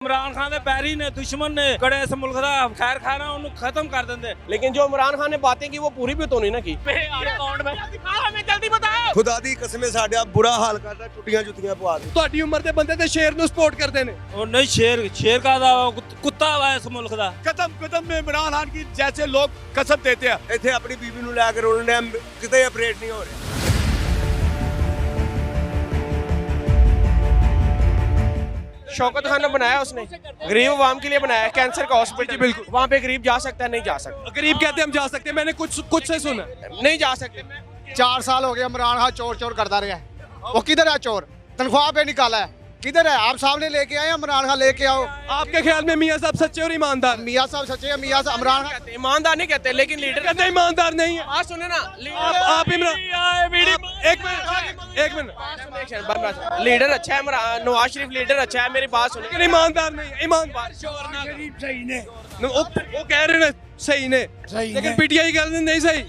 इमरान खान दे पैरी ने दुश्मन ने कड़े इस मुल्क दा खैर खाना उन्हें खत्म कर देंगे। लेकिन जो इमरान खान ने बातें की वो पूरी भी तो नहीं ना की। जल्दी बताओ खुदा दी कसम साडा बुरा हाल करदा टुटियां जुतियां पवा दे। ਤੁਹਾਡੀ ਉਮਰ ਦੇ ਬੰਦੇ ਤੇ ਸ਼ੇਰ ਨੂੰ ਸਪੋਰਟ ਕਰਦੇ ਨੇ। और नहीं शेर का कुत्ता हुआ इस मुल्क दा। कदम कदम में इमरान खान की जैसे लोग कसम देते हैं। ਇੱਥੇ ਆਪਣੀ ਬੀਬੀ ਨੂੰ ਲੈ ਕੇ ਰੋਲਣੇ ਕਿਤੇ ਆਪਰੇਟ ਨਹੀਂ ਹੋ ਰਿਹਾ। शौकत खान ने बनाया उसने, गरीब अवाम के लिए बनाया, कैंसर का हॉस्पिटल। बिल्कुल। वहाँ पे गरीब जा सकता है? नहीं जा सकता। गरीब कहते हम जा सकते हैं, मैंने कुछ से सुना। नहीं जा सकते। 4 साल हो गए इमरान खान चोर करता रहा है। वो किधर है चोर? तनख्वाह पे निकाला है, किधर है? आप सामने लेके आए, इमरान खान लेके आओ। आपके ख्याल में मियां साहब सच्चे और ईमानदार? मियाँ साहब सच्चे हैं, मियाँ साहब इमरान खान ईमानदार नहीं कहते, लेकिन लीडर कहते ईमानदार नहीं है। बात सुने ना। आप इमरान एक मिनट लीडर अच्छा है, नवाज शरीफ लीडर अच्छा है, मेरी बात सुने। लेकिन ईमानदार नहीं है। ईमानदार सही ने वो कह रहे हैं सही ने, सही लेकिन ने। पीटीआई कहते हैं नहीं सही।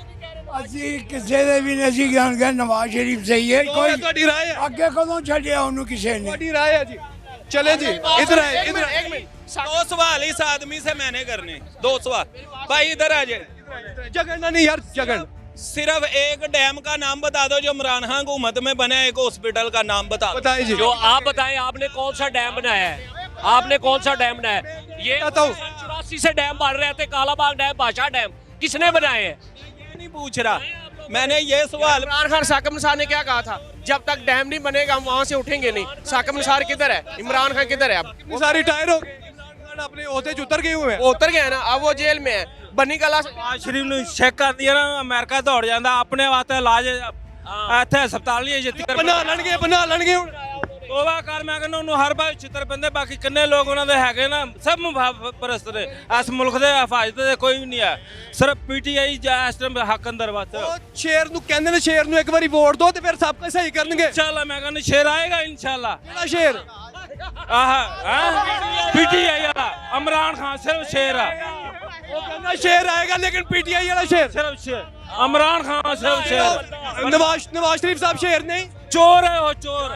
ਅਸੀਂ ਕਿਸੇ ਦੇ ਵੀ ਨਹੀਂ ਗਏ ਨਵਾਜ਼ ਸ਼ਰੀਫ ਸਹੀ ਹੈ। ਕੋਈ ਤੁਹਾਡੀ ਰਾਏ ਹੈ? ਅੱਗੇ ਕਦੋਂ ਛੱਡਿਆ ਉਹਨੂੰ ਕਿਸੇ ਨੇ? ਤੁਹਾਡੀ ਰਾਏ है जी। चले जी इधर आए, इधर आए। एक मिनट। 2 सवाल इस आदमी से मैंने करने 2 सवाल भाई इधर आ जाए। जगड़ना नहीं यार, जगड़। सिर्फ एक डैम का नाम बता दो जो इमरान खान हुकूमत में बना, एक हॉस्पिटल का नाम बता दो। बताइए जी। जो आप बताएं, आपने कौन सा डैम बनाया है? आपने कौन सा डैम बनाया है? ये बताओ। 84 से डैम बन रहे थे, कालाबाग डैम, बादशाह डैम, किसने बनाए हैं? ये नहीं पूछ रहा, मैंने ये सवाल इमरान खान साकिब निसार ने क्या कहा था? जब तक डैम नहीं बनेगा हम वहाँ से उठेंगे नहीं। साकिब निसार किधर है? इमरान खान किधर है? अब सारी रिटायर हो गए, इमरान खान अपने ओहदे से उतर गए हुए हैं। वो उतर गया ना, अब वो जेल में है। बनी कला नवाज शरीफ ਨੂੰ ਚੈੱਕ ਕਰਦੀ ਹੈ ਨਾ, ਅਮਰੀਕਾ ਦੌੜ ਜਾਂਦਾ ਆਪਣੇ ਵਾਸਤੇ ਇਲਾਜ ਇੱਥੇ ਹਸਪਤਾਲ ਨਹੀਂ ਜਿੱਤੀ ਕਰ ਬਣਾ ਲੈਣਗੇ ਹੁਣ। ਤੋਬਾ ਕਰ, ਮੈਂ ਕਹਿੰਦਾ ਉਹਨੂੰ ਹਰ ਬਾਰ ਛਿੱਤਰ ਪੈਂਦੇ, ਬਾਕੀ ਕਿੰਨੇ ਲੋਕ ਉਹਨਾਂ ਦੇ ਹੈਗੇ ਨਾ, ਸਭ ਮੁਫਾਰਸਤ ਨੇ ਇਸ ਮੁਲਕ ਦੇ ਹਿਫਾਜ਼ਤ ਦੇ ਕੋਈ ਵੀ ਨਹੀਂ ਹੈ, ਸਿਰਫ ਪੀਟੀਆਈ ਜਾਂ ਇਸ ਟਾਈਮ ਹੱਕ ਅੰਦਰ ਬਸ। ਉਹ ਸ਼ੇਰ ਨੂੰ ਕਹਿੰਦੇ ਨੇ, ਸ਼ੇਰ ਨੂੰ ਇੱਕ ਵਾਰੀ ਵੋਟ ਦਿਓ ਤੇ ਫਿਰ ਸਭ ਕੁਝ ਸਹੀ ਕਰਨਗੇ। ਇਨਸ਼ਾਅੱਲਾ ਮੈਂ ਕਹਿੰਦਾ ਸ਼ੇਰ ਆਏਗਾ ਇਨਸ਼ਾਅੱਲਾ। ਕਿਹੜਾ ਸ਼ੇਰ? पीटीआई वाला इमरान खान सिर्फ शेर है, वो कहना शेर आएगा लेकिन पीटीआई वाला शेर। सिर्फ शेर इमरान खान सिर्फ शेर। नवाज शरीफ साहब शेर नहीं, चोर है वो, चोर।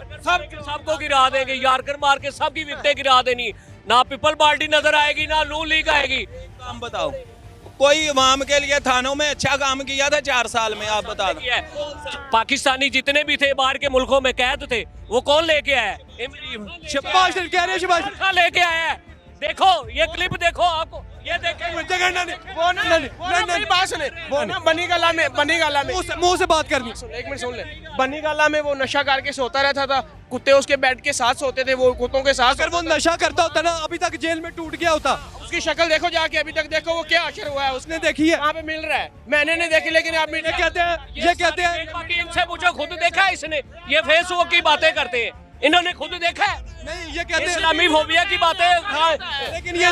सबको गिरा देंगे, यारकर मार के सबकी विकटें गिरा देनी। ना पीपल पार्टी नजर आएगी, ना नून लीग आएगी। काम बताओ, कोई इमाम के लिए थानों में अच्छा काम किया था 4 साल में? आप बता दो। पाकिस्तानी जितने भी थे बाहर के मुल्कों में कैद थे, वो कौन लेके आया? शहबाज शरीफ कह रहे हैं, शहबाज शरीफ। खान लेके आया है। देखो ये क्लिप देखो, आपको ये देखें। जगड़ना नहीं, वो ना मेरी बात सुने। वो ना बनी गला में मुंह से बात करनी। एक मिनट सुन ले। बनी गला में वो नशा करके सोता रहता था, कुत्ते उसके बेड के साथ सोते थे, वो कुत्तों के साथ। अगर वो नशा करता होता ना, अभी तक जेल में टूट गया होता। उसकी शक्ल देखो जाके, अभी तक देखो वो क्या अशर हुआ है। उसने उसने देखी है, कहाँ पे मिल रहा है? मैंने नहीं देखी, लेकिन आप ये कहते हैं बाकी इनसे पूछो, खुद देखा है इसने? ये फेसबुक की बातें करते हैं, इन्होंने खुद देखा है? नहीं, ये कहते हैं इस्लामी फोबिया की बातें। लेकिन ये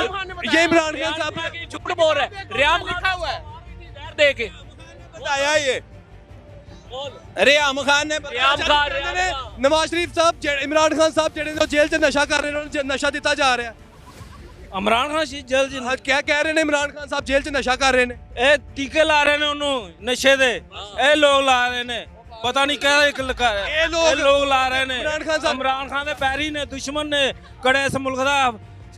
इमरान खान साहब झूठ बोल रहे हैं। रियाम लिखा हुआ है। दे के बताया ये रियाम खान ने रियाम खान ने नवाज शरीफ साहब, इमरान खान साहब जेडे ने जेल च नशा कर रहे हैं, उन्हें नशा दिता जा रहा है। इमरान खान जी जल्द हाँ, क्या कह रहे हैं इमरान खान साहब? जेल च नशा कर रहे हैं। ਇਹ ਟੀਕੇ ਲਾ ਰਹੇ ਨੇ ਉਹਨੂੰ ਨਸ਼ੇ ਦੇ, ਇਹ ਲੋਕ ਲਾ ਰਹੇ ਨੇ, ਪਤਾ ਨਹੀਂ ਕਿਹੜਾ ਇਹ ਲੋਕ ਲਾ ਰਹੇ ਨੇ। ਇਮਰਾਨ ਖਾਨ ਸਾਹਿਬ ਇਮਰਾਨ ਖਾਨ ਦੇ ਪੈਰੀ ਨੇ ਦੁਸ਼ਮਨ ਨੇ ਕੜੇ ਇਸ ਮੁਲਕ ਦਾ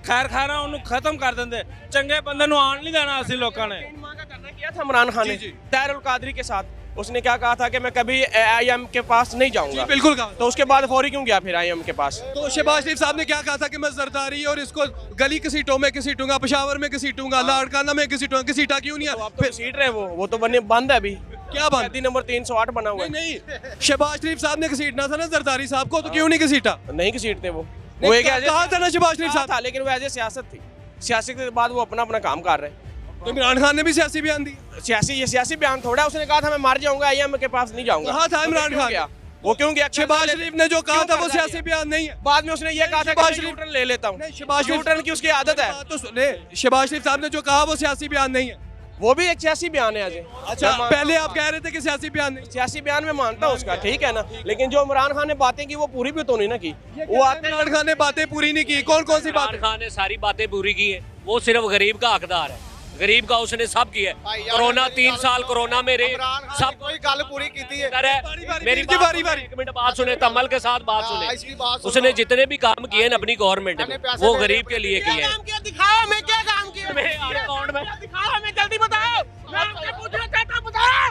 ਖੈਰ ਖਾਨਾ ਉਹਨੂੰ ਖਤਮ ਕਰ ਦਿੰਦੇ, ਚੰਗੇ ਬੰਦੇ ਨੂੰ ਆਣ ਨਹੀਂ ਦੇਣਾ ਅਸੀਂ ਲੋਕਾਂ ਨੇ। माँ का धरना किया था इमरान खान ने ताहिर कादरी के साथ। उसने क्या कहा था कि मैं कभी आईएम के पास नहीं जाऊंगा। बिल्कुल कहा। तो उसके बाद फौरी क्यों गया फिर आईएम के पास? तो शहबाज शरीफ साहब ने क्या कहा था कि मैं जरदारी और इसको गली घसीटों में घसीटूंगा, पेशावर में घसीटूंगा, लाड़काना में घसीटूंगा। घसीटा क्यों नहीं? अब तो सीट रहे वो तो बने बंद है अभी। क्या बंद? कैदी नंबर 308 बना हुआ है। नहीं, शहबाज शरीफ साहब ने घसीटना था ना जरदारी साहब को, तो क्यों नहीं घसीटा? नहीं घसीटते वो एक कहा था ना शहबाज शरीफ साहब था, लेकिन वो एज ए सियासत थी। सियासत के बाद वो अपना काम कर रहे हैं। तो इमरान खान ने भी सियासी बयान दी। ये सियासी बयान थोड़ा है। उसने कहा था मैं मर जाऊंगा, आईएम के पास नहीं जाऊंगा। कहा था इमरान क्यों खान। गया? वो क्यों गया? शहबाज शरीफ ने जो कहा क्यों था वो करता सियासी है? बयान नहीं है। बाद में उसने ये कहा था शहबाज कि शरीफ- यूटर्न ले लेता हूँ। नहीं, शहबाज शरीफ- यूटर्न की उसकी आदत है। तो सुने, शहबाज शरीफ साहब ने जो कहा वो सियासी बयान नहीं है। वो भी एक सियासी बयान है अजय। अच्छा, पहले आप कह रहे थे कि सियासी बयान नहीं। सियासी बयान में मानता हूँ उसका, ठीक है ना, लेकिन जो इमरान खान ने बातें की वो पूरी भी तो नहीं ना की। वो आते इमरान खान ने बातें पूरी नहीं की। कौन सी इमरान बात? खान ने सारी बातें पूरी की है, वो सिर्फ गरीब का हकदार है। गरीब का उसने सब किया है। भाई यार, कोरोना मेरी 3 बात साल कोरोना में रहे, इमरान खान सब ने कोई गल पूरी की है। कर है। मेरी जी, बारी, बारी। 1 मिनट बात सुने, तमल के साथ बात हाँ, इसकी सुने। बात सुनो। उसने जितने भी काम किए ना अपनी गवर्नमेंट मैंने में, पैसे वो दे गरीब दिए के लिए किए हैं। दिखाओ मैं क्या काम किया मेरे अकाउंट में दिखाओ हमें जल्दी बताओ मैं आपसे पूछना चाहता हूं बताओ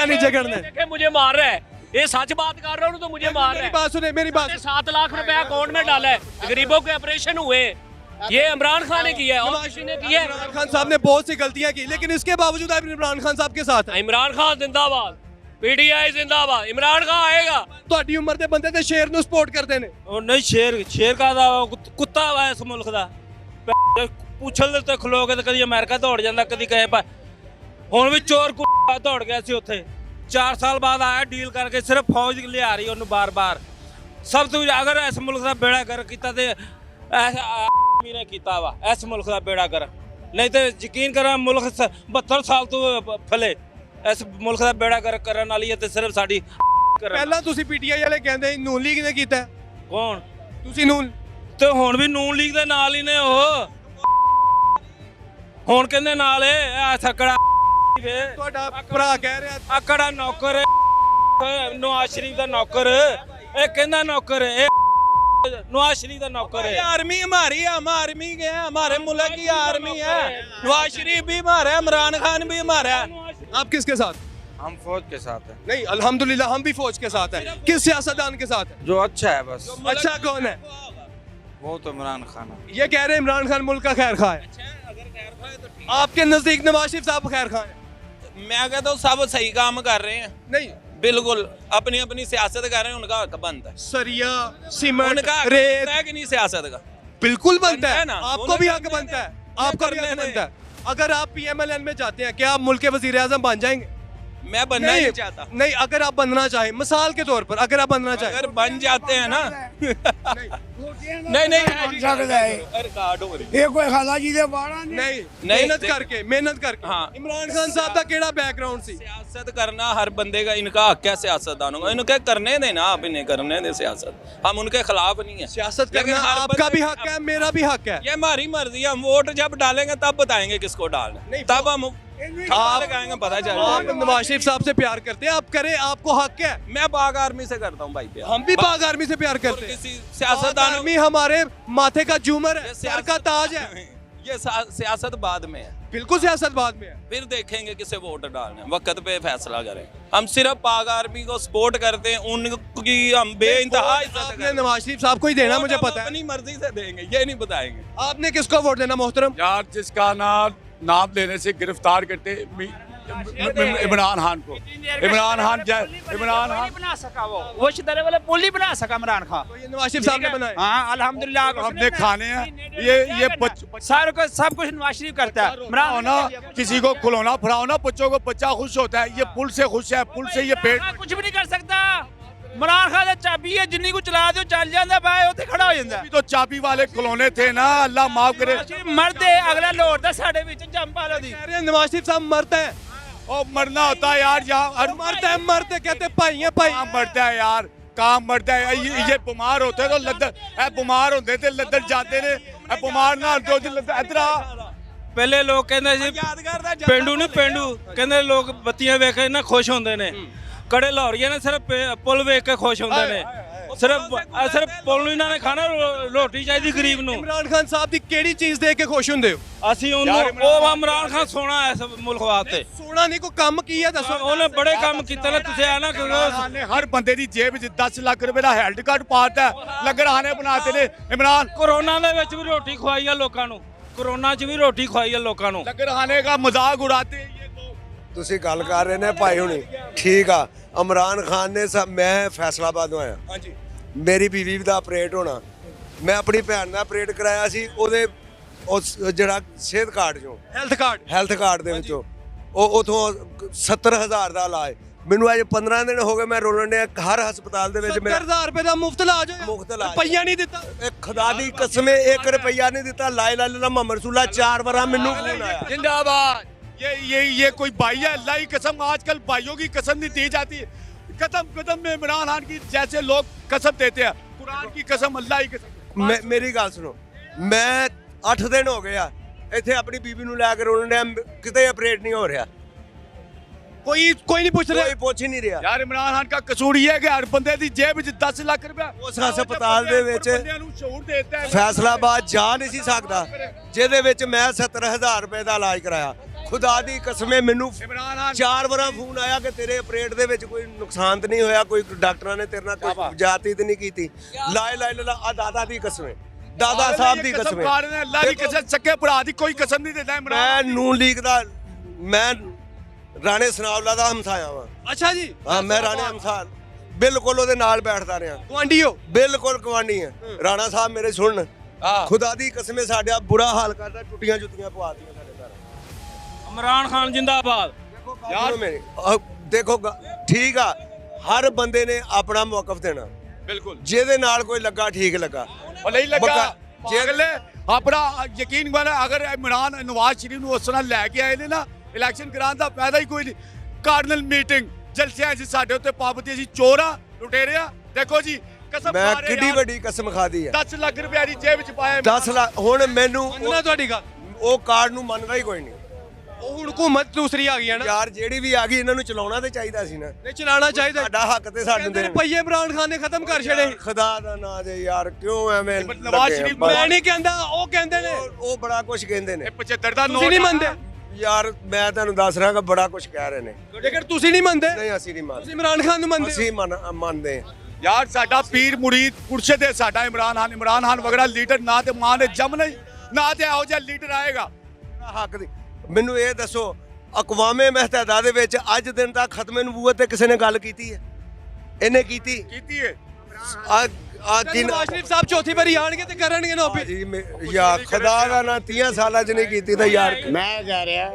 नीचे करने देखे मुझे मार रहा है, ये सच बात कर रहा हूँ तो मुझे मार रहा मेरी है। बात सुने, मेरी बात 7 लाख रुपए अकाउंट में डाला है, गरीबों के ऑपरेशन हुए, ये इमरान खान ने किया है और किसी ने किया है। इमरान खान साहब ने बहुत सी गलतियां की, लेकिन इसके बावजूद आप इमरान खान साहब के साथ हैं। इमरान खान जिंदाबाद, पीटीआई जिंदाबाद, इमरान खान आएगा। ਤੁਹਾਡੀ ਉਮਰ ਦੇ ਬੰਦੇ ਤੇ ਸ਼ੇਰ ਨੂੰ ਸਪੋਰਟ ਕਰਦੇ ਨੇ। ਉਹ ਨਹੀਂ ਸ਼ੇਰ ਕਾਹਦਾ ਕੁੱਤਾ ਵਾ ਇਸ ਮੁਲਕ ਦਾ ਪੁੱਛਲ ਦੇ ਉੱਤੇ ਖਲੋ ਕੇ ਤੇ ਕਦੀ ਅਮਰੀਕਾ ਦੌੜ ਜਾਂਦਾ, ਕਦੀ ਕਹੇ ਪਰ ਹੁਣ ਵੀ ਚੋਰ ਕੁੱਤਾ ਦੌੜ ਗਿਆ ਸੀ ਉੱਥੇ। 4 ਸਾਲ ਬਾਅਦ ਆਇਆ ਡੀਲ ਕਰਕੇ, ਸਿਰਫ ਫੌਜ ਲਿਆ ਰਹੀ ਉਹਨੂੰ ਬਾਰ-ਬਾਰ। ਸਭ ਤੋਂ ਅਗਰ ਇਸ ਮੁਲਕ ਦਾ ਬੇੜਾ ਗਰਕ ਕੀਤਾ ਤੇ ਐਸ ਆਦਮੀ ਨੇ ਕੀਤਾ ਵਾ ਇਸ ਮੁਲਕ ਦਾ ਬੇੜਾ ਗਰਕ। ਨਹੀਂ ਤੇ ਯਕੀਨ ਕਰਾਂ ਮੁਲਕ 72 ਸਾਲ ਤੋਂ ਫਲੇ ਇਸ ਮੁਲਕ ਦਾ ਬੇੜਾ ਗਰਕ ਕਰਨ ਵਾਲੀ ਹੈ ਤੇ ਸਿਰਫ ਸਾਡੀ ਪਹਿਲਾਂ ਤੁਸੀਂ ਪੀਟੀਆਈ ਵਾਲੇ ਕਹਿੰਦੇ ਨੂਨ ਲੀਗ ਨੇ ਕੀਤਾ ਹੈ। ਕੌਣ ਤੁਸੀਂ ਨੂਨ ਤੇ ਹੁਣ ਵੀ ਨੂਨ ਲੀਗ ਦੇ ਨਾਲ ਹੀ ਨੇ ਉਹ। ਹੁਣ ਕਹਿੰਦੇ ਨਾਲ ਇਹ ਥੱਕੜਾ ਤੁਹਾਡਾ ਭਰਾ ਕਹਿ ਰਿਹਾ ਆਕੜਾ ਨੌਕਰ ਨਵਾਜ਼ ਸ਼ਰੀਫ ਦਾ ਨੌਕਰ, ਇਹ ਕਹਿੰਦਾ ਨੌਕਰ, ਇਹ नवाज शरीफ का नौकर है। आर्मी हमारी है, हम आर्मी के हैं, हमारे मुल्क की आर्मी है। नवाज शरीफ भी हमारा है, इमरान खान भी हमारा है। आप किसके साथ? हम फौज के साथ हैं। नहीं, अल्हम्दुलिल्लाह हम भी फौज के साथ हैं। किस सियासतदान के साथ है? जो अच्छा है बस। अच्छा कौन है? वो तो इमरान खान है। ये कह रहे हैं इमरान खान मुल्क का खैर खा है। आपके नजदीक नवाज शरीफ साहब खैर खा है? मैं कहता हूँ सब सही काम कर रहे हैं, नहीं, बिल्कुल अपनी अपनी सियासत कर रहे हैं, उनका हक बनता है। सरिया सीमेंट उनका हक रेत बनता है कि नहीं सियासत का? बिल्कुल बनता है ना, आपको भी उन्होंने हक करने बनता है, दें। आपका भी हक करने बनता है। अगर आप पीएमएलएन में जाते हैं, क्या आप मुल्क के वजीर आजम बन जाएंगे? मैं बनना नहीं चाहता। नहीं, अगर आप बनना चाहें, मिसाल के तौर पर अगर आप बनना चाहें, अगर बन जाते हैं ना नहीं नहीं सकता है रिकॉर्ड हो रही ये कोई खाला जी दे बाड़ा नहीं नहीं मेहनत करके हाँ। इमरान खान साहब का केड़ा बैकग्राउंड सी? सियासत करना हर बंदे का, इनका हक है सियासतदानों का, इनके करने देना, आप इन्हें करने दे सियासत, हम उनके खिलाफ नहीं है। सियासत लेकिन करना हर आपका बंदे भी हक है, मेरा भी हक है। ये हमारी मर्जी है, हम वोट जब डालेंगे तब बताएंगे किसको डालना, नहीं, तब हम आप लगाएंगे, पता चल आप जाएगा। नवाज शरीफ साहब से प्यार करते हैं, आप करें, आपको हक है। मैं पाक आर्मी से करता हूँ भाई प्यार। हम भी पाक आर्मी से प्यार करते हैं। किसी पाक सियासतदान आर्मी हमारे माथे का झूमर है, ये सर का ताज है। ये सियासत बाद में है, बिल्कुल सियासत बाद में है। फिर देखेंगे किसे वोट डालना है, वक्त पे फैसला करें। हम सिर्फ पाक आर्मी को सपोर्ट करते हैं, उनकी हम बेइंतहा इज्जत करते आपने हैं। नवाज शरीफ साहब को ही देना, वोट मुझे हम पता है। अपनी मर्जी से देंगे, ये नहीं बताएंगे। आपने किसको वोट देना मोहतरम? यार जिसका नाम लेने से गिरफ्तार करते इमरान खान को, इमरान खान बना सका, वो इधर वाले पुल ही बना सका इमरान खान। तो ये नवाज शरीफ साहब ने बनाए। हाँ अल्हम्दुलिल्लाह, हमने खाने हैं, ये सारे को सब कुछ नवाज शरीफ करता है। इमरान ना किसी को खिलौना फड़ाओ ना, बच्चों को बच्चा खुश होता है, ये पुल से खुश है, पुल से ये पेट कुछ भी नहीं कर सकता। इमरान खान दी चाबी है, जिन्नी को चला दो चल जाता भाई, उत्थे खड़ा हो जाता। तो चाबी वाले खिलौने थे ना, अल्लाह माफ करे। मर्द है, अगला लोड़दा साडे विच जंप पा लो दी। कह रहे हैं नवाज शरीफ साहब मरते हैं। और मरना होता है यार, यहाँ मरते कहते भाई हैं भाई। कहाँ मरता है यार, कहाँ मरता है? ये बीमार होते हैं तो लद्दर बीमार होते थे, लद्दर जाते ने, बीमार ना होते इधर। ਪਹਿਲੇ ਲੋਕ ਕਹਿੰਦੇ ਸੀ ਪਿੰਡੂ ਨਹੀਂ ਪਿੰਡੂ, ਕਹਿੰਦੇ ਲੋਕ ਬੱਤੀਆਂ ਵੇਖ ਕੇ ਨਾ ਖੁਸ਼ ਹੁੰਦੇ ਨੇ, ਕੜੇ ਲਾਹੌਰੀਏ ਨੇ ਸਿਰਫ ਪੁਲ ਵੇਖ ਕੇ ਖੁਸ਼ ਹੁੰਦੇ ਨੇ। ਸਿਰਫ ਪੁਲ ਨੂੰ ਇਹਨਾਂ ਨੇ ਖਾਣਾ, ਰੋਟੀ ਚਾਹੀਦੀ ਗਰੀਬ ਨੂੰ। इमरान खान साहब ਦੀ ਕਿਹੜੀ ਚੀਜ਼ ਦੇਖ ਕੇ ਖੁਸ਼ ਹੁੰਦੇ ਹੋ? ਅਸੀਂ ਉਹਨੂੰ ਉਹ ਇਮਰਾਨ ਖਾਨ ਸੋਹਣਾ ਇਸ ਮੁਲਕ ਵਾਸਤੇ। ਸੋਹਣਾ ਨਹੀਂ, ਕੋਈ ਕੰਮ ਕੀ ਹੈ ਦੱਸੋ? ਉਹਨੇ ਬੜੇ ਕੰਮ ਕੀਤੇ ਨੇ, ਤੁਸੀਂ ਆ ਨਾ ने हर बंदे दी जेब च 10 लाख रुपए का हेल्थ कार्ड पाता है, लंगर खाने बनाते ने। इमरान ਕੋਰੋਨਾ ਦੇ ਵਿੱਚ ਵੀ ਰੋਟੀ ਖਵਾਈ ਆ ਲੋਕਾਂ ਨੂੰ, ਕੋਰੋਨਾ 'ਚ ਵੀ ਰੋਟੀ ਖਵਾਈ ਆ ਲੋਕਾਂ ਨੂੰ। लंगर खाने का मजाक उड़ाते हैं ये लोग। ਤੁਸੀਂ ਗੱਲ ਕਰ ਰਹੇ ਨੇ ਭਾਈ ਹੁਣੀ, ਠੀਕ ਆ। ਇਮਰਾਨ ਖਾਨ ਨੇ ਮੈਂ ਫੈਸਲਾਬਾਦ ਤੋਂ ਆਇਆ, ਹਾਂਜੀ, ਮੇਰੀ ਬੀਵੀ ਦਾ ਆਪਰੇਟ ਹੋਣਾ, ਮੈਂ ਆਪਣੀ ਭੈਣ ਦਾ ਆਪਰੇਟ ਕਰਾਇਆ ਸੀ, ਉਹਦੇ ਉਸ ਜਿਹੜਾ ਸਿਹਤ ਕਾਰਡ ਚੋਂ, ਹੈਲਥ ਕਾਰਡ ਦੇ ਵਿੱਚੋਂ ਉਹ ਉਥੋਂ 70,000 ਦਾ ਇਲਾਜ। ਮੈਨੂੰ ਅੱਜ 15 ਦਿਨ ਹੋ ਗਏ, ਮੈਂ ਰੋਲਣ ਡਿਆ ਹਰ ਹਸਪਤਾਲ ਦੇ ਵਿੱਚ। 70,000 ਰੁਪਏ ਦਾ ਮੁਫਤ ਇਲਾਜ ਹੋਇਆ, ਮੁਫਤ ਇਲਾਜ ਰੁਪਈਆ ਨਹੀਂ ਦਿੱਤਾ। ਇਹ ਖੁਦਾ ਦੀ ਕਸਮ, 1 ਰੁਪਈਆ ਨਹੀਂ ਦਿੱਤਾ। ਲਾਇ ਲਾਇ ਮੁਹੰਮਦ ਰਸੂਲullah 4 ਵਾਰ ਮੈਨੂੰ ਫੋਨ ਆਇਆ। जिंदाबाद। ये कोई भाई है? अल्लाह की कसम, आजकल भाइयों की कसम नहीं दी जाती है। कदम में इमरान खान की जैसे लोग कसम देते हैं, कुरान की कसम, अल्लाह की कसम। ਮੇਰੀ ਗੱਲ ਸੁਣੋ, ਮੈਂ 8 ਦਿਨ ਹੋ ਗਏ ਆ ਇੱਥੇ ਆਪਣੀ ਬੀਬੀ ਨੂੰ ਲੈ ਕੇ ਰੋਣ ਡਿਆ, ਕਿਤੇ ਆਪਰੇਟ ਨਹੀਂ ਹੋ ਰਿਹਾ, ਕੋਈ ਨਹੀਂ ਪੁੱਛ ਰਿਹਾ, ਕੋਈ ਪੁੱਛ ਹੀ ਨਹੀਂ ਰਿਹਾ। ਯਾਰ ਇਮਰਾਨ ਖਾਨ ਦਾ ਕਸੂਰ ਇਹ ਹੈ ਕਿ ਹਰ ਬੰਦੇ ਦੀ ਜੇਬ ਵਿੱਚ 10 ਲੱਖ ਰੁਪਇਆ ਉਸ ਹਸਪਤਾਲ ਦੇ ਵਿੱਚ ਬੰਦਿਆਂ ਨੂੰ ਸ਼ੂਰ ਦੇ ਦਿੱਤਾ ਹੈ। ਫੈਸਲਾਬਾਦ ਜਾ ਨਹੀਂ ਸੀ ਸਕਦਾ, ਜਿਹਦੇ ਵਿੱਚ ਮੈਂ 70,000 ਰੁਪਏ ਦਾ ਇਲਾਜ ਕਰਾਇਆ। ਖੁਦਾ ਦੀ ਕਸਮੇ ਮੈਨੂੰ ਇਮਰਾਨ ਖਾਨ 4 ਵਾਰ ਫੋਨ ਆਇਆ ਕਿ ਤੇਰੇ ਆਪਰੇਟ ਦੇ ਵਿੱਚ ਕੋਈ ਨੁਕਸਾਨ ਤਾਂ ਨਹੀਂ ਹੋਇਆ, ਕੋਈ ਡਾਕਟਰਾਂ ਨੇ ਤੇਰੇ ਨਾਲ ਕੋਈ ਜਾਤੀ ਤਾਂ ਨਹੀਂ ਕੀਤੀ। ਲਾਏ ਆ ਦਾਦਾ ਦੀ ਕਸਮੇ, ਦਾਦਾ ਸਾਹਿਬ ਦੀ ਕਸਮ ਕਸਮੇ। ਖਾ ਰਹੇ ਨੇ, ਅੱਲਾ ਦੀ ਕਸਮ, ਸੱਕੇ ਭਰਾ ਦੀ ਕੋਈ ਕਸਮ ਨਹੀਂ ਦਿੰਦਾ ਇਮਰਾਨ। ਮੈਂ ਨੂਨ ਲੀਗ ਦਾ, ਮੈਂ ਰਾਣੇ ਸਨਾਉਲਾ ਦਾ ਹਮਸਾਇਆ ਵਾਂ। ਅੱਛਾ ਜੀ, ਹਾਂ, ਮੈਂ ਰਾਣੇ ਹਮਸਾਲ ਬਿਲਕੁਲ ਉਹਦੇ ਨਾਲ ਬੈਠਦਾ ਰਿਹਾ, ਗਵਾਂਢੀ ਹੋ? ਬਿਲਕੁਲ ਗਵਾਂਢੀ ਆ। ਰਾਣਾ ਸਾਹਿਬ ਮੇਰੇ ਸੁਣਨ, ਖੁਦਾ ਦੀ ਕਸਮੇ ਸਾਡਾ ਬੁਰਾ ਹਾਲ ਕਰਦਾ, ਟੁੱਟੀਆਂ ਜੁੱਤੀਆਂ ਪਵਾਤੀਆਂ ਸਾਡੇ ਘਰ। ਇਮਰਾਨ ਖਾਨ ਜਿੰਦਾਬਾਦ। ਯਾਰ ਮੇਰੇ ਦੇਖੋ ਠੀਕ ਆ, ਹਰ ਬੰਦੇ ਨੇ ਆਪਣਾ ਮੌਕਫ ਦੇਣਾ, ਬਿਲਕੁਲ ਜਿਹਦੇ ਨਾਲ ਕੋਈ ਲੱਗਾ ਠੀਕ ਲੱਗਾ। ਉਹ ਨਹੀਂ ਲੱਗਾ ਜੇ- ਜੇ ਅਗਲੇ ਆਪਣਾ ਯਕੀਨ ਬਣਾ, ਅਗਰ ਇਮਰਾਨ ਨਵਾਜ਼ ਸ਼ਰੀਫ ਨੂੰ ਉਸ ਨਾਲ ਲੈ ਕੇ ਆਏ ਨੇ ਨਾ, ਇਲੈਕਸ਼ਨ ਕਰਾਉਣ ਦਾ ਫਾਇਦਾ ਹੀ ਕੋਈ ਨਹੀਂ। ਕਾਰਡਨਲ ਮੀਟਿੰਗ ਜਲਸਿਆਂ 'ਚ ਸਾਡੇ ਉੱਤੇ ਪਾਬੰਦੀ, ਅਸੀਂ ਚੋਰਾ ਲੁਟੇਰਿਆ। ਦੇਖੋ ਜੀ ਕਸਮ ਮੈਂ ਖਾ ਰਹੇ ਕਿੱਡੀ ਯਾਰ, ਵੱਡੀ ਕਸਮ ਖਾਦੀ ਆ। 10 ਲੱਖ ਰੁਪਏ ਦੀ ਜੇਬ ਵਿੱਚ ਪਾਇਆ 10 ਲੱਖ ਹੁਣ ਮੈਨੂੰ ਮੰਨਣਾ ਤੁਹਾਡੀ ਗੱਲ, ਉਹ ਕਾਰਡ ਨੂੰ ਮੰਨਦਾ ਹੀ ਕੋਈ ਨਹੀਂ ਉਹ ਹੁਣ ਹੁਕੂਮਤ ਦੂਸਰੀ ਆ ਗਈ ਹੈ ਨਾ, ਯਾਰ। ਜਿਹੜੀ ਵੀ ਆ ਗਈ ਇਹਨਾਂ ਨੂੰ ਚਲਾਉਣਾ ਤੇ ਚਾਹੀਦਾ ਸੀ ਨਾ, ਨਹੀਂ ਚਲਾਉਣਾ ਚਾਹੀਦਾ। ਸਾਡਾ ਹੱਕ ਤੇ ਸਾਨੂੰ ਕਹਿੰਦੇ ਦੇ। ਰੁਪਈਏ ਇਮਰਾਨ ਖਾਨ ਨੇ ਖਤਮ ਕਰ ਛੜੇ। ਖੁਦਾ ਦਾ ਨਾਂ ਦੇ ਯਾਰ, ਕਿਉਂ ਐਵੇਂ ਨਵਾਜ਼ ਲੱਗੇ ਆ? ਸ਼ਰੀਫ ਮੈਂ ਨਹੀਂ ਕਹਿੰਦਾ, ਉਹ ਕਹਿੰਦੇ ਨੇ। ਉਹ ਬੜਾ ਕੁਝ ਕਹਿੰਦੇ ਨੇ 75 ਦਾ ਤੁਸੀਂ ਨੋਟ ਨਹੀਂ ਮੰਨਦੇ? ਯਾਰ, ਮੈਂ ਤੁਹਾਨੂੰ ਦੱਸ ਰਿਹਾ ਕਿ ਬੜਾ ਕੁਝ ਕਹਿ ਰਹੇ ਨੇ। ਜੇਕਰ ਤੁਸੀਂ ਨਹੀਂ ਮੰਨਦੇ, ਨਹੀਂ, ਅਸੀਂ ਨਹੀਂ ਮੰਨਦੇ, ਤੁਸੀਂ ਇਮਰਾਨ ਖਾਨ ਨੂੰ ਮੰਨਦੇ ਹੋ? ਅਸੀਂ ਮੰਨਦੇ ਹਾਂ। ਯਾਰ ਸਾਡਾ ਪੀਰ ਮੁਰੀਦ ਮੁਰਸ਼ਿਦ ਹੈ ਸਾਡਾ ਇਮਰਾਨ ਖਾਨ। ਇਮਰਾਨ ਖਾਨ ਵਗੈਰਾ ਲੀਡਰ ਨਾ ਤੇ ਮਾਂ ਨੇ ਜੰਮ ਨਹੀਂ, ਨਾ ਤੇ ਇਹੋ ਜਿਹਾ ਲੀਡਰ ਆਏਗਾ। ਹੱਕ ਦੀ ਮੈਨੂੰ ਇਹ ਦੱਸੋ, ਅਕਵਾਮੇ ਮੁਤਹਿਦਾ ਦੇ ਵਿੱਚ ਅੱਜ ਦਿਨ ਤੱਕ ਖਤਮੇ ਨਬੂਵਤ ਤੇ ਕਿਸੇ ਨੇ ਗੱਲ ਕੀਤੀ ਹੈ? ਇਹਨੇ ਕੀਤੀ ਹੈ ਆ ਕਿਨ ਨਵਾਜ਼ ਸ਼ਰੀਫ ਸਾਹਿਬ ਚੌਥੀ ਵਾਰੀ ਆਣਗੇ ਤੇ ਕਰਨਗੇ ਨਾ ਵੀ। ਜੀ ਯਾਰ ਖੁਦਾ ਦਾ ਨਾ 30 ਸਾਲਾਂ ਚ ਨਹੀਂ ਕੀਤੀ ਤਾਂ ਯਾਰ ਮੈਂ ਕਹਿ ਰਿਹਾ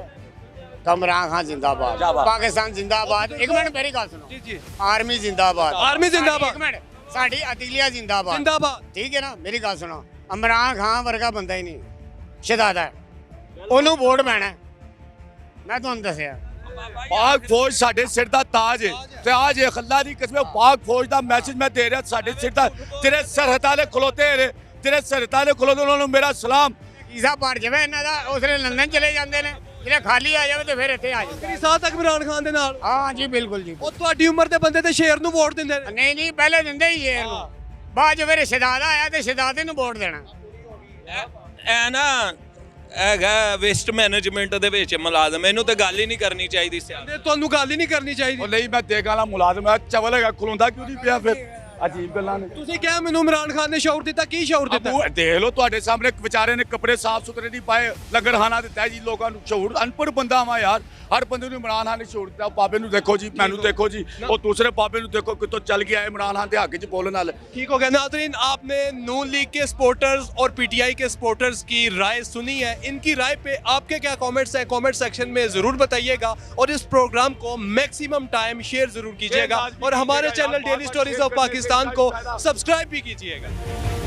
ਇਮਰਾਨ ਖਾਨ ਜਿੰਦਾਬਾਦ, ਪਾਕਿਸਤਾਨ ਜਿੰਦਾਬਾਦ। ਇੱਕ ਮਿੰਟ ਮੇਰੀ ਗੱਲ ਸੁਣੋ ਜੀ ਜੀ, ਆਰਮੀ ਜਿੰਦਾਬਾਦ, ਆਰਮੀ ਜਿੰਦਾਬਾਦ। ਇੱਕ ਮਿੰਟ, ਸਾਡੀ ਅਦਲੀਆ ਜਿੰਦਾਬਾਦ, ਜਿੰਦਾਬਾਦ। ਠੀਕ ਹੈ ਨਾ? ਮੇਰੀ ਗੱਲ ਸੁਣੋ, ਇਮਰਾਨ ਖਾਨ ਵਰਗਾ ਬੰਦਾ ਹੀ ਨਹੀਂ, ਸ਼ਹਜ਼ਾਦਾ ਹੈ, ਉਹਨੂੰ ਵੋਟ ਪੈਣਾ। ਮੈਂ ਤੁਹਾਨੂੰ ਦੱਸਿਆ ਪਾਕ ਫੌਜ ਸਾਡੇ ਸਿਰ ਦਾ ਤਾਜ ਹੈ ਤੇ ਅੱਜ ਅੱਲਾ ਦੀ ਕਸਮ, ਪਾਕ ਫੌਜ ਦਾ ਮੈਸੇਜ ਮੈਂ ਦੇ ਰਿਹਾ ਸਾਡੇ ਸਿਰ ਦਾ। ਤੇਰੇ ਸਰਹੱਦਾਂ ਦੇ ਖਲੋਤੇ ਨੇ, ਤੇਰੇ ਸਰਹੱਦਾਂ ਦੇ ਖਲੋਤੇ, ਉਹਨਾਂ ਨੂੰ ਮੇਰਾ ਸਲਾਮ। ਵੀਜ਼ਾ ਬਣ ਜਾਵੇ ਇਹਨਾਂ ਦਾ, ਉਸਲੇ ਲੰਡਨ ਚਲੇ ਜਾਂਦੇ ਨੇ, ਜਿਹੜੇ ਖਾਲੀ ਆ ਜਾਵੇ ਤੇ ਫਿਰ ਇੱਥੇ ਆ ਜਾਂਦੇ। ਆਖਰੀ ਸਾਹ ਤੱਕ ਇਮਰਾਨ ਖਾਨ ਦੇ ਨਾਲ। ਹਾਂ ਜੀ, ਬਿਲਕੁਲ ਜੀ। ਉਹ ਤੁਹਾਡੀ ਉਮਰ ਦੇ ਬੰਦੇ ਤੇ ਸ਼ੇਰ ਨੂੰ ਵੋਟ ਦਿੰਦੇ ਨੇ। ਨਹੀਂ ਨਹੀਂ, ਪਹਿਲੇ ਦਿੰਦੇ ਹੀ ਸ਼ੇਰ ਨੂੰ, ਬਾਅਦ ਚ ਫਿਰ ਸ਼ਹਜ਼ਾਦਾ ਆਇਆ ਤੇ ਸ਼ਹਜ਼ਾਦੇ ਨੂੰ ਵੋਟ ਦੇਣਾ। ਐ ਨਾ ਹੈਗਾ ਵੇਸਟ ਮੈਨੇਜਮੈਂਟ ਦੇ ਵਿੱਚ ਮੁਲਾਜ਼ਮ, ਇਹਨੂੰ ਤਾਂ ਗੱਲ ਹੀ ਨਹੀਂ ਕਰਨੀ ਚਾਹੀਦੀ ਸੀ। ਤੇ ਤੁਹਾਨੂੰ ਗੱਲ ਹੀ ਨਹੀਂ ਕਰਨੀ ਚਾਹੀਦੀ। ਉਹ ਨਹੀਂ, ਮੈਂ ਦੇਖ ਵਾਲਾ ਮੁਲਾਜ਼ਮ ਹੈ, ਚਵਲ ਹੈਗਾ, ਖਲੋਂਦਾ ਕਿਉਂ ਨਹੀਂ ਪਿਆ? ਫਿਰ ਅਜੀਬ ਗੱਲਾਂ ਨੇ। ਤੁਸੀਂ ਕਿਹਾ ਮੈਨੂੰ ਇਮਰਾਨ ਖਾਨ ਨੇ ਸ਼ੌਰ ਦਿੱਤਾ, ਕੀ ਸ਼ੌਰ ਦਿੱਤਾ? ਅਬੂ ਦੇਖ ਲਓ ਤੁਹਾਡੇ ਸਾਹਮਣੇ, ਵਿਚਾਰੇ ਨੇ ਕੱਪੜੇ ਸਾਫ਼ ਸੁਥਰੇ ਨਹੀਂ ਪਾਏ, ਲੰਗਰਖਾਨਾ ਦਿੱਤਾ ਜੀ ਲੋਕਾਂ ਨੂੰ। ਸ਼ੌਰ ਅਨਪੜ੍ਹ ਬੰਦਾ ਵਾ ਯਾਰ, ਹਰ ਬੰਦੇ ਨੂੰ ਇਮਰਾਨ ਖਾਨ ਨੇ ਸ਼ੌਰ ਦਿੱਤਾ। ਬਾਬੇ ਨੂੰ ਦੇਖੋ ਜੀ, ਮੈਨੂੰ ਦੇਖੋ ਜੀ, ਉਹ ਦੂਸਰੇ ਬਾਬੇ ਨੂੰ ਦੇਖੋ ਕਿਤੋਂ ਚੱਲ ਗਿਆ इमरान खान के हक च बोलने वाले। ठीक हो गया नाज़रीन, आपने नून लीग के सपोर्टर्स और पीटीआई के सपोर्टर्स की राय सुनी है। इनकी राय पे आपके क्या कमेंट्स हैं, कमेंट सेक्शन में ज़रूर बताइएगा और इस प्रोग्राम को मैक्सिमम टाइम शेयर ज़रूर कीजिएगा और हमारे channel daily stories of Pakistan को सब्सक्राइब भी कीजिएगा।